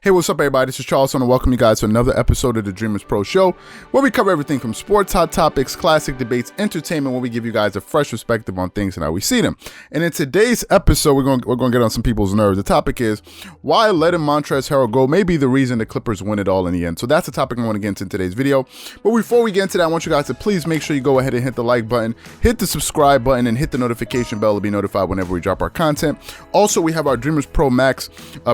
Hey, what's up, everybody? This is Charles, and I welcome you guys to another episode of the Dreamerspro Show, where we cover everything from sports, hot topics, classic debates, entertainment, where we give you guys a fresh perspective on things and how we see them. And in today's episode, we're going to get on some people's nerves. The topic is why letting Montrezl Harrell go may be the reason the Clippers win it all in the end. So that's the topic I want to get into in today's video. But before we get into that, I want you guys to please make sure you go ahead and hit the like button, hit the subscribe button, and hit the notification bell to be notified whenever we drop our content. Also, we have our Dreamerspro Max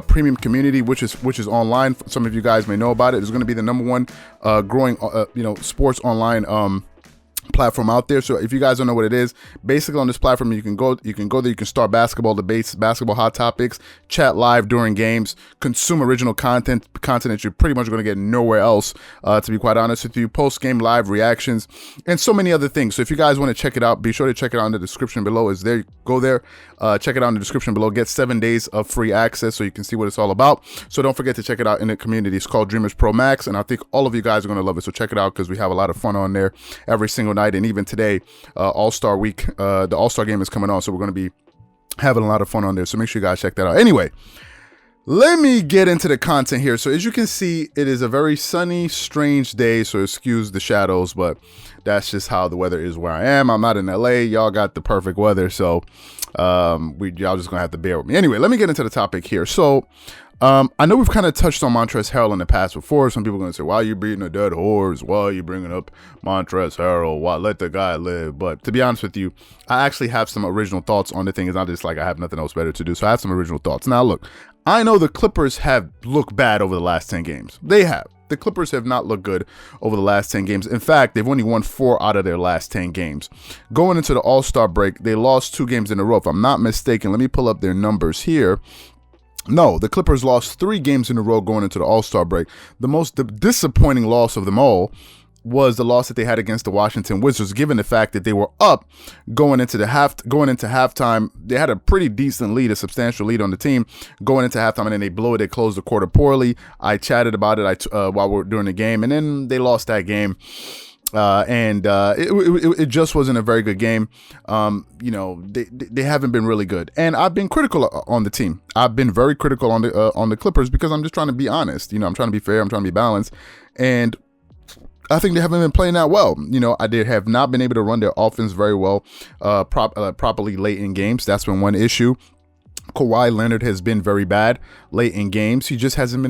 premium community, which is online. Some of you guys may know about it. It's going to be the number one growing sports online platform out there. So if you guys don't know what it is, basically on this platform you can go there, you can start basketball debates, basketball hot topics, chat live during games, consume original content that you're pretty much going to get nowhere else, to be quite honest with you, post-game live reactions, and so many other things. So if you guys want to check it out, be sure to check it out in the description below. Is there, go there, check it out in the description below, get 7 days of free access so you can see what it's all about. So don't forget to check it out in the community. It's called Dreamerspro Max, and I think all of you guys are going to love it. So check it out because we have a lot of fun on there every single night. And even today, All-Star Week, the All-Star game is coming on, so we're going to be having a lot of fun on there. So make sure you guys check that out. Anyway, let me get into the content here. So as you can see, it is a very sunny, strange day, so excuse the shadows, but that's just how the weather is where I am. I'm not in LA. Y'all got the perfect weather, so y'all just gonna have to bear with me. Anyway, let me get into the topic here. So I know we've kind of touched on Montrezl Harrell in the past before. Some people are going to say, why are you beating a dead horse? Why are you bringing up Montrezl Harrell? Why let the guy live? But to be honest with you, I actually have some original thoughts on the thing. It's not just like I have nothing else better to do. So I have some original thoughts. Now, look, I know the Clippers have looked bad over the last 10 games. They have. The Clippers have not looked good over the last 10 games. In fact, they've only won 4 out of their last 10 games. Going into the All-Star break, they lost 2 games in a row. If I'm not mistaken, let me pull up their numbers here. No, the Clippers lost 3 games in a row going into the All-Star break. The disappointing loss of them all was the loss that they had against the Washington Wizards, given the fact that they were up going into halftime. They had a pretty decent lead, a substantial lead on the team going into halftime, and then they blew it. They closed the quarter poorly. I chatted about it while we were doing the game, and then they lost that game. It just wasn't a very good game. They haven't been really good, and I've been critical on the team. I've been very critical on the Clippers because I'm just trying to be honest. I'm trying to be fair. I'm trying to be balanced, and I think they haven't been playing that well. They have not been able to run their offense very well, properly late in games. That's been one issue. Kawhi Leonard has been very bad late in games. He just hasn't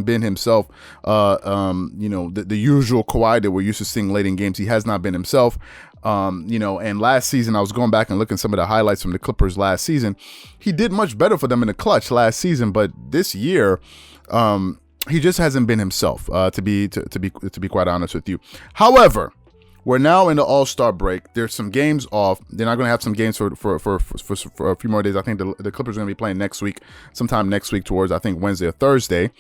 been himself. The usual Kawhi that we're used to seeing late in games. He has not been himself. And last season, I was going back and looking at some of the highlights from the Clippers last season. He did much better for them in the clutch last season, but this year, he just hasn't been himself. To be quite honest with you. However, we're now in the All-Star break. There's some games off. They're not going to have some games for a few more days. I think the Clippers are going to be playing next week, sometime next week towards, I think, Wednesday or Thursday.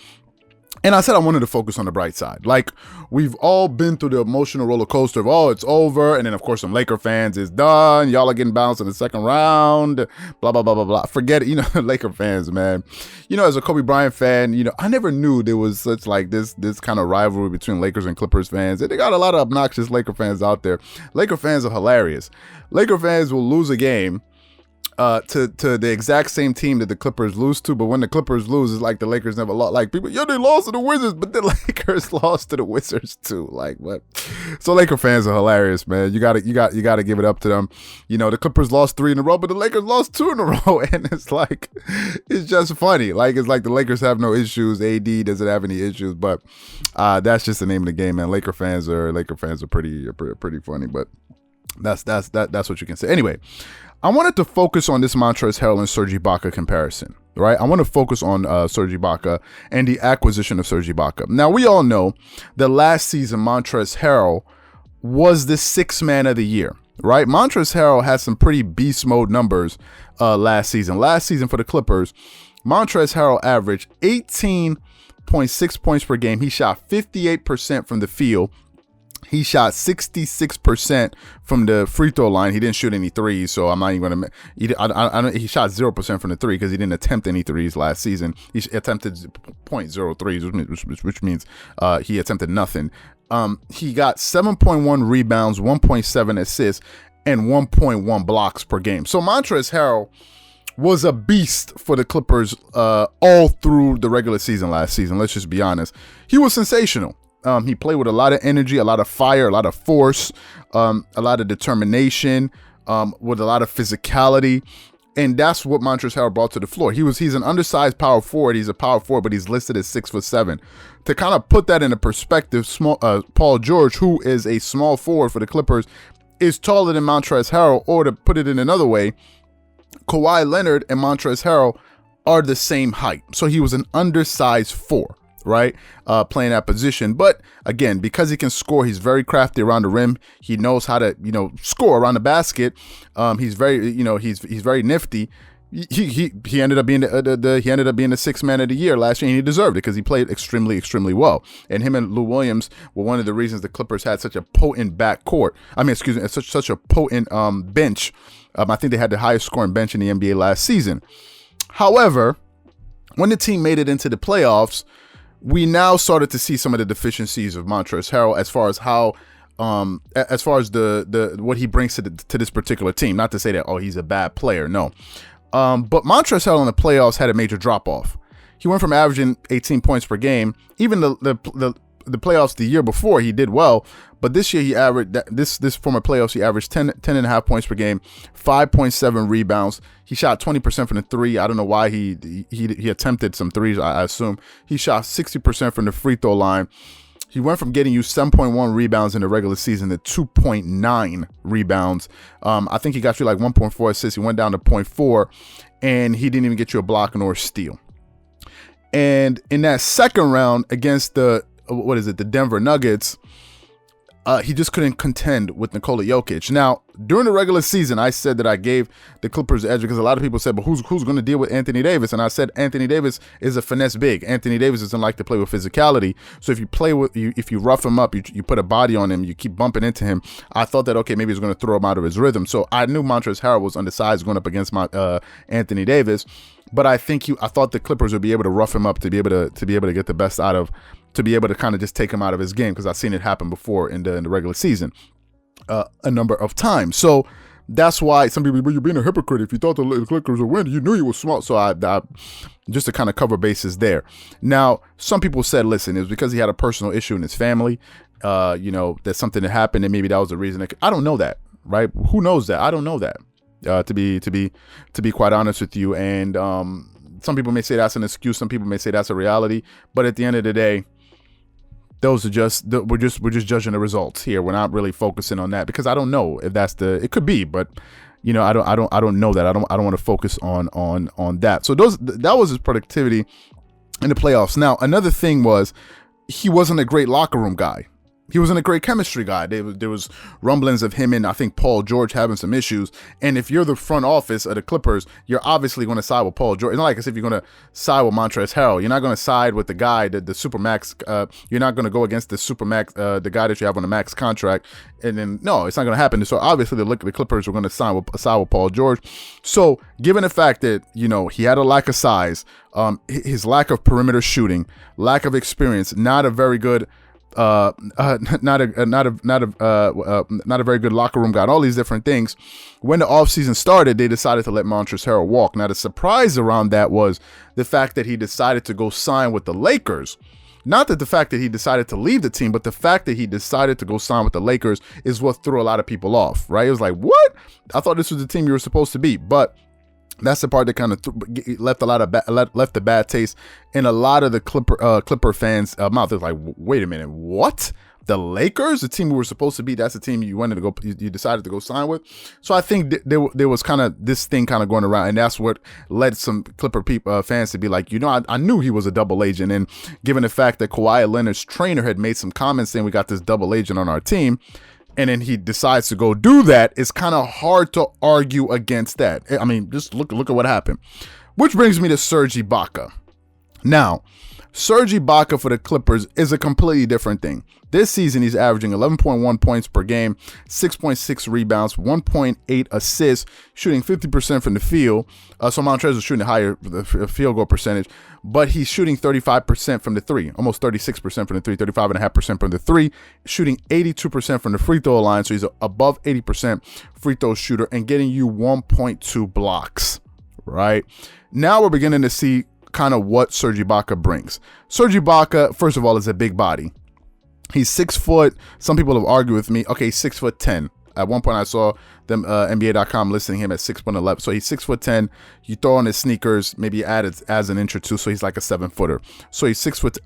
And I said I wanted to focus on the bright side. Like, we've all been through the emotional roller coaster of, oh, it's over. And then, of course, some Laker fans, it's done. Y'all are getting bounced in the second round. Blah, blah, blah, blah, blah. Forget it. Laker fans, man. As a Kobe Bryant fan, I never knew there was such like this kind of rivalry between Lakers and Clippers fans. And they got a lot of obnoxious Laker fans out there. Laker fans are hilarious. Laker fans will lose a game to the exact same team that the Clippers lose to, but when the Clippers lose, it's like the Lakers never lost. Like, people, they lost to the Wizards, but the Lakers lost to the Wizards too. Like, what? So Laker fans are hilarious, man. You gotta give it up to them. The Clippers lost 3 in a row, but the Lakers lost 2 in a row, and it's like, it's just funny. Like, it's like the Lakers have no issues. AD doesn't have any issues, but that's just the name of the game, man. Laker fans are pretty funny, but that's what you can say. Anyway, I wanted to focus on this Montrezl Harrell and Serge Ibaka comparison, right? I want to focus on Serge Ibaka and the acquisition of Serge Ibaka. Now, we all know that last season, Montrezl Harrell was the 6th man of the year, right? Montrezl Harrell had some pretty beast mode numbers last season. Last season for the Clippers, Montrezl Harrell averaged 18.6 points per game. He shot 58% from the field. He shot 66% from the free throw line. He didn't shoot any threes, so I'm not even going to. He shot 0% from the three because he didn't attempt any threes last season. He attempted 0.03, which means he attempted nothing. He got 7.1 rebounds, 1.7 assists, and 1.1 blocks per game. So Montrezl Harrell was a beast for the Clippers all through the regular season last season. Let's just be honest. He was sensational. He played with a lot of energy, a lot of fire, a lot of force, a lot of determination, with a lot of physicality. And that's what Montrezl Harrell brought to the floor. He's an undersized power forward. He's a power forward, but he's listed as 6'7". To kind of put that into perspective, Paul George, who is a small forward for the Clippers, is taller than Montrezl Harrell. Or to put it in another way, Kawhi Leonard and Montrezl Harrell are the same height. So he was an undersized 4, right? Playing that position. But again, because he can score, he's very crafty around the rim. He knows how to, score around the basket. He's very, he's very nifty. He ended up being the sixth man of the year last year, and he deserved it because he played extremely, extremely well. And him and Lou Williams were one of the reasons the Clippers had such a potent such a potent bench. I think they had the highest scoring bench in the NBA last season. However, when the team made it into the playoffs, we now started to see some of the deficiencies of Montrezl Harrell as far as how, as far as the what he brings to this particular team. Not to say that he's a bad player, no. But Montrezl Harrell in the playoffs had a major drop off. He went from averaging 18 points per game. Even the playoffs the year before, he did well. But this year he averaged this former playoffs, he averaged 10.5 points per game, 5.7 rebounds. He shot 20% from the three. I don't know why he attempted some threes. I assume he shot 60% from the free throw line. He went from getting you 7.1 rebounds in the regular season to 2.9 rebounds. I think he got you like 1.4 assists. He went down to 0.4, and he didn't even get you a block nor a steal. And in that second round against the Denver Nuggets, he just couldn't contend with Nikola Jokic. Now, during the regular season, I said that I gave the Clippers the edge because a lot of people said, but who's going to deal with Anthony Davis? And I said Anthony Davis is a finesse big. Anthony Davis doesn't like to play with physicality. So if you rough him up, you put a body on him, you keep bumping into him, I thought that, okay, maybe he's going to throw him out of his rhythm. So I knew Montrezl Harrell was undersized going up against Anthony Davis. But I thought the Clippers would be able to rough him up to be able to get the best out of, to be able to kind of just take him out of his game, because I've seen it happen before in the regular season a number of times. So that's why some people, you're being a hypocrite. If you thought the Clippers would win, you knew he was smart. So I just to kind of cover bases there. Now, some people said, listen, it was because he had a personal issue in his family. That's something that happened, and maybe that was the reason. I don't know that, right? Who knows that? I don't know that. To be quite honest with you, and some people may say that's an excuse. Some people may say that's a reality. But at the end of the day, those are we're just judging the results here. We're not really focusing on that because I don't know if it could be, but I don't know that. I don't want to focus on that. So that was his productivity in the playoffs. Now, another thing was he wasn't a great locker room guy. He wasn't a great chemistry guy. There was rumblings of him and I think Paul George having some issues. And if you're the front office of the Clippers, you're obviously going to side with Paul George. It's not like as if you're going to side with Montrezl Harrell. You're not going to side with the guy, the Supermax. You're not going to go against the Supermax, the guy that you have on the max contract. And then, no, it's not going to happen. So obviously the Clippers were going to side with Paul George. So given the fact that, he had a lack of size, his lack of perimeter shooting, lack of experience, not a very good not a very good locker room guy, and all these different things. When the offseason started, they decided to let Montrezl Harrell walk. Now, the surprise around that was the fact that he decided to go sign with the Lakers. Not that the fact that he decided to leave the team, but the fact that he decided to go sign with the Lakers is what threw a lot of people off, right? It was like, what? I thought this was the team you were supposed to be, but that's the part that kind of left a bad taste in a lot of the Clipper fans' mouth. It's like, wait a minute, what? The Lakers, the team we were supposed to be, that's the team you wanted to go. You decided to go sign with. So I think there was kind of this thing kind of going around, and that's what led some Clipper fans to be like, I knew he was a double agent, and given the fact that Kawhi Leonard's trainer had made some comments saying we got this double agent on our team, and then he decides to go do that, it's kind of hard to argue against that. I mean, just look at what happened. Which brings me to Serge Ibaka. Now, Serge Ibaka for the Clippers is a completely different thing. This season, he's averaging 11.1 points per game, 6.6 rebounds, 1.8 assists, shooting 50% from the field. So Montrezl is shooting a higher field goal percentage, but he's shooting 35% from the three, almost 36% from the three, 35.5% from the three, shooting 82% from the free throw line. So he's above 80% free throw shooter and getting you 1.2 blocks. right? Now we're beginning to see kind of what Serge Ibaka brings. Serge Ibaka, first of all, is a big body. He's 6 foot. Some people have argued with me. Okay, 6'10". At one point, I saw them NBA.com listing him at 6'11". So he's 6'10". You throw on his sneakers, maybe add it as an inch or two, so he's like a 7-footer. So he's 6 foot,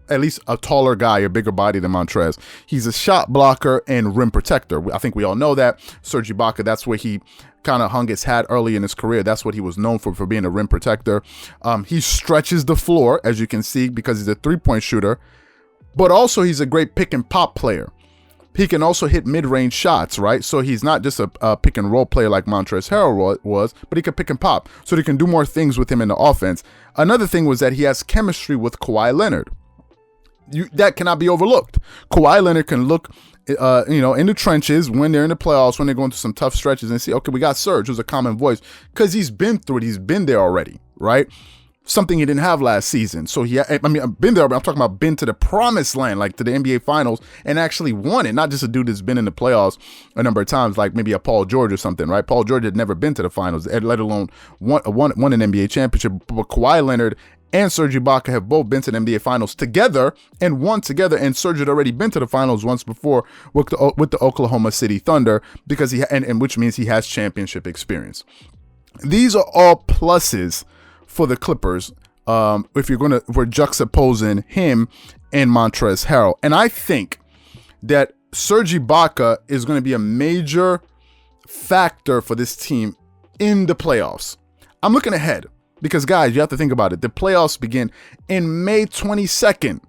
at least a taller guy, a bigger body than Montrez. He's a shot blocker and rim protector. I think we all know that. Serge Ibaka, that's where he kind of hung his hat early in his career. That's what he was known for being a rim protector. He stretches the floor, as you can see, because he's a three-point shooter. But also he's a great pick and pop player. He can also hit mid-range shots, right? So he's not just a pick and roll player like Montrezl Harrell was, but he can pick and pop. So they can do more things with him in the offense. Another thing was that he has chemistry with Kawhi Leonard. That cannot be overlooked. Kawhi Leonard can look, in the trenches when they're in the playoffs, when they're going through some tough stretches, and see, okay, we got Serge, who's a common voice, because he's been through it. He's been there already, right? Something he didn't have last season. So I've been there, but I'm talking about been to the promised land, like to the NBA Finals, and actually won it. Not just a dude that's been in the playoffs a number of times, like maybe a Paul George or something, right? Paul George had never been to the finals, let alone won an NBA championship. But Kawhi Leonard and Serge Ibaka have both been to the NBA Finals together and won together. And Serge had already been to the finals once before with the Oklahoma City Thunder, because which means he has championship experience. These are all pluses for the Clippers, if we're juxtaposing him and Montrezl Harrell. And I think that Serge Ibaka is going to be a major factor for this team in the playoffs. I'm looking ahead because, guys, you have to think about it. The playoffs begin in May 22nd.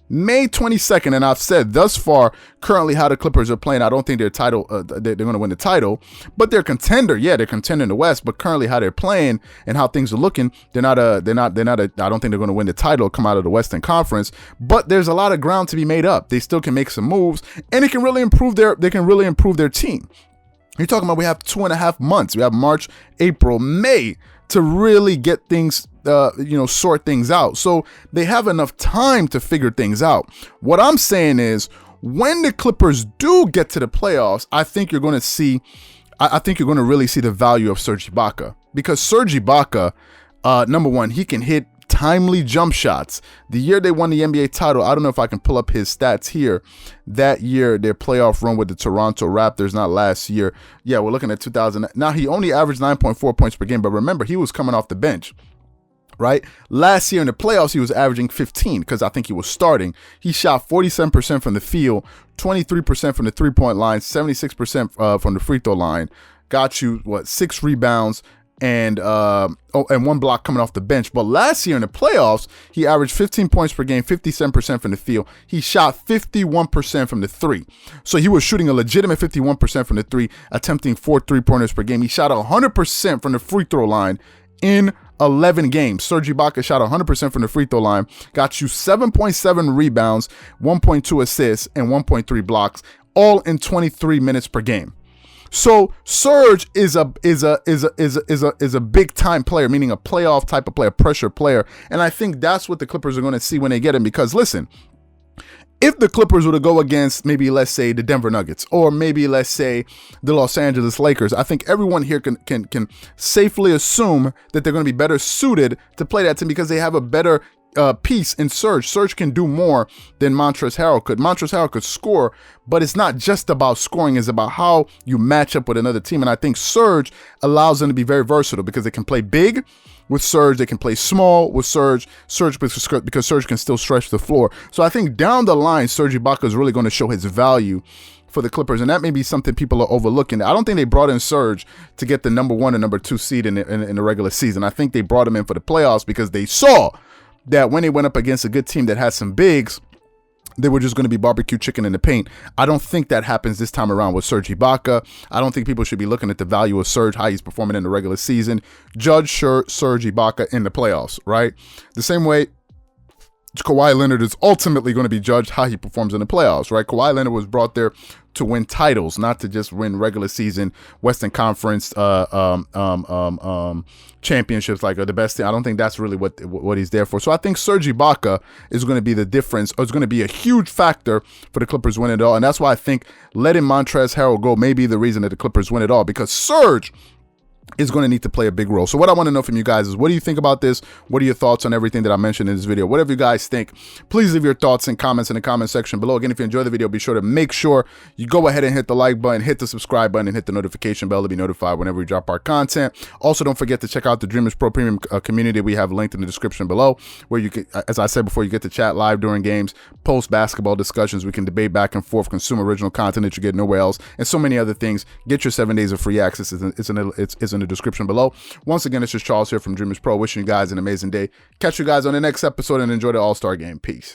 May 22nd, and I've said thus far, currently how the Clippers are playing, I don't think they're going to win the title, but they're a contender. Yeah, they're contender in the West, but currently how they're playing and how things are looking, I don't think they're going to win the title, come out of the Western Conference, but there's a lot of ground to be made up. They still can make some moves, and it can really improve their team. You're talking about we have 2.5 months. We have March, April, May to really get things sort things out. So they have enough time to figure things out. What I'm saying is, when the Clippers do get to the playoffs, I think you're going to really see the value of Serge Ibaka, because Serge Ibaka, number one, he can hit timely jump shots. The year they won the NBA title, I don't know if I can pull up his stats here. That year, their playoff run with the Toronto Raptors, not last year. Yeah, we're looking at 2000. Now, he only averaged 9.4 points per game, but remember, he was coming off the bench. Right? Last year in the playoffs, he was averaging 15 because I think he was starting. He shot 47% from the field, 23% from the three-point line, 76% from the free throw line. Got you, 6 rebounds and 1 block coming off the bench. But last year in the playoffs, he averaged 15 points per game, 57% from the field. He shot 51% from the three. So he was shooting a legitimate 51% from the three, attempting 4 3-pointers per game. He shot 100% from the free throw line in 11 games. Serge Ibaka shot 100% from the free throw line, got you 7.7 rebounds, 1.2 assists, and 1.3 blocks, all in 23 minutes per game. So Serge is a big time player, meaning a playoff type of player, pressure player, and I think that's what the Clippers are going to see when they get him. Because listen, if the Clippers were to go against maybe, let's say, the Denver Nuggets, or maybe, let's say, the Los Angeles Lakers, I think everyone here can safely assume that they're going to be better suited to play that team because they have a better piece in Serge. Serge can do more than Montrezl Harrell could. Montrezl Harrell could score, but it's not just about scoring. It's about how you match up with another team. And I think Serge allows them to be very versatile because they can play big with Serge, they can play small with Serge because Serge can still stretch the floor. So I think down the line, Serge Ibaka is really going to show his value for the Clippers, and that may be something people are overlooking. I don't think they brought in Serge to get the number 1 and number 2 seed in the regular season. I think they brought him in for the playoffs because they saw that when they went up against a good team that had some bigs, they were just going to be barbecue chicken in the paint. I don't think that happens this time around with Serge Ibaka. I don't think people should be looking at the value of Serge, how he's performing in the regular season. Judge Serge Ibaka in the playoffs, right? The same way Kawhi Leonard is ultimately going to be judged how he performs in the playoffs, right? Kawhi Leonard was brought there to win titles, not to just win regular season Western Conference championships like the best thing. I don't think that's really what he's there for. So I think Serge Ibaka is going to be the difference, or is going to be a huge factor for the Clippers winning it all. And that's why I think letting Montrezl Harrell go may be the reason that the Clippers win it all, because Serge is going to need to play a big role. So what I want to know from you guys is, what do you think about this? What are your thoughts on everything that I mentioned in this video? Whatever you guys think, please leave your thoughts and comments in the comment section below. Again, if you enjoy the video, be sure to make sure you go ahead and hit the like button, hit the subscribe button, and hit the notification bell to be notified whenever we drop our content. Also, don't forget to check out the Dreamerspro Premium community we have linked in the description below, where you can, as I said before, you get to chat live during games, post basketball discussions. We can debate back and forth, consume original content that you get nowhere else, and so many other things. Get your 7 days of free access. It's in the description below. Once again, it's just Charles here from Dreamerspro, wishing you guys an amazing day. Catch you guys on the next episode and enjoy the All-Star game. Peace.